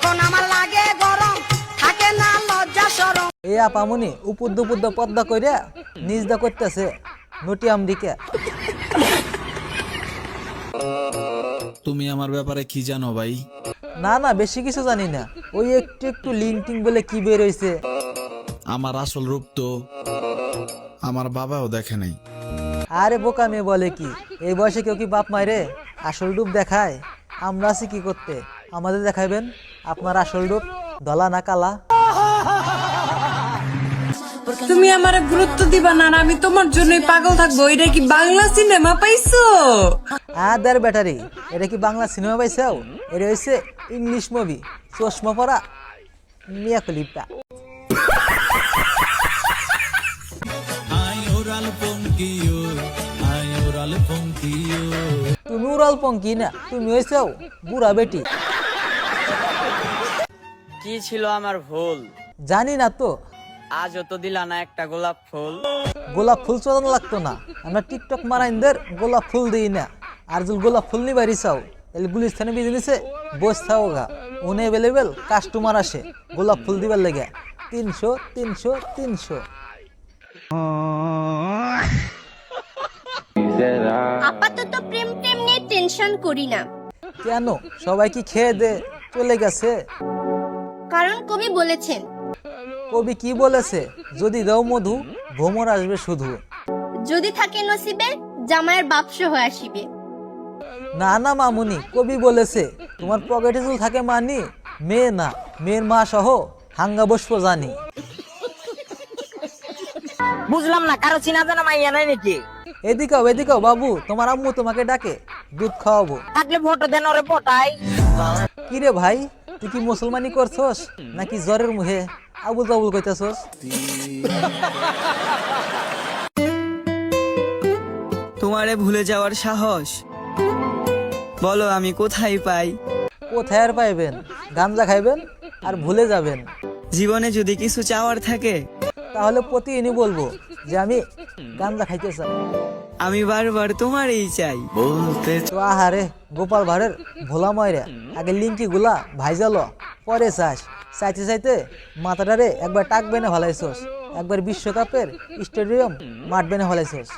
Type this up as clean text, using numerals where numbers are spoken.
তখন আমার লাগে গরম, থাকে না লজ্জা শরম। এই আপামনি উপুদ্দ পুদ্দ পদ্মা কইরা নিজ দা করতেছে নটি আমেরিকা। তুমি আমার ব্যাপারে কি জানো ভাই? না না, বেশি কিছু জানি না। ওই একটু একটু লিঙ্কটিং বলে কি বের হইছে। আমার আসল রূপ তো আমার বাবাও দেখে নাই। আরে বোকা মেয়ে বলে কি, এই বয়সে কেউ কি বাপ মায়েরে আসল রূপ দেখায়? আমরা আছি কি করতে, আমাদের দেখাইবেন আপনার আসল রূপ, ধলা না কালা। তুমি আমার গুরুত্ব দিবা না, আর আমি তোমার জন্যই পাগল থাকবো। এটা কি বাংলা সিনেমা পাইছো? আদার ব্যাটারি, এটা কি বাংলা সিনেমা পাইছাও? এটা হইছে ইংলিশ মুভি, চশমা পরা মিয়া খলিফা। তুমি উড়াল পঙ্কি না, তুমি হইছাও বুড়া বেটি। কি ছিল আমার ভুল? জানি না তো। আজও তো দিলা না একটা গোলাপ ফুল। গোলাপ ফুল চোদানো লাগতো না, আমরা টিকটক মারাইনদের গোলাপ ফুল দিই না। আর যদি গোলাপ ফুল নি বাড়ি চাও তাহলে গুলিস্তানে বিজনেসে বস থাও গা, উনি অ্যাভেলেবেল কাস্টমার আসে গোলাপ ফুল দিবার লেগে। 300 300 300। আপাতত প্রেম প্রেম নিয়ে টেনশন করি না, কেন, সবাই কি খেয়ে দে চলে গেছে? কারণ কবি বলেছেন, কবি কি বলেছে? যদি দাও মধু ভ্রমর আসবে শুধু। যদি থাকে নসিবে জামাইয়ের বাপস হয়ে আসিবে। না না মামুনি, কবি বলেছে তোমার পকেটে চুল থাকে মানি, মেয়ে না মেয়ের মা সহ হাঙ্গা বসবো জানি। বুঝলাম না, কারো চিনা জানা মাইয়া নাই নাকি? এদিকেও এদিকেও বাবু, তোমার আম্মু তোমাকে ডাকে, দুধ খাওয়াবো। থাকলে ফটো দেন, ওরে পটাই। কিরে ভাই, তুই কি মুসলমানি করছস নাকি জ্বরের মুহে আবুল তাবুল কইতাছস? তোমারে ভুলে যাওয়ার সাহস বলো আমি কোথায় পাই? কোথায় আর পাইবেন, গাঞ্জা খাইবেন আর ভুলে যাবেন। জীবনে যদি কিছু চাওয়ার থাকে তাহলে প্রতিদিনই বলবো যে আমি গাঞ্জা খাইতে চাই। আমি বারবার তোমারই চাই বলতে। তো আহারে গোপাল ভাড়ের ভোলা ময়রা, আগে লিঙ্কি গুলা ভাইজালো পরে চাস। চাইতে চাইতে মাথাটারে একবার টাক বেনে ফেলাইছস, একবার বিশ্বকাপের স্টেডিয়াম মাঠ বেনে ফেলাইছস।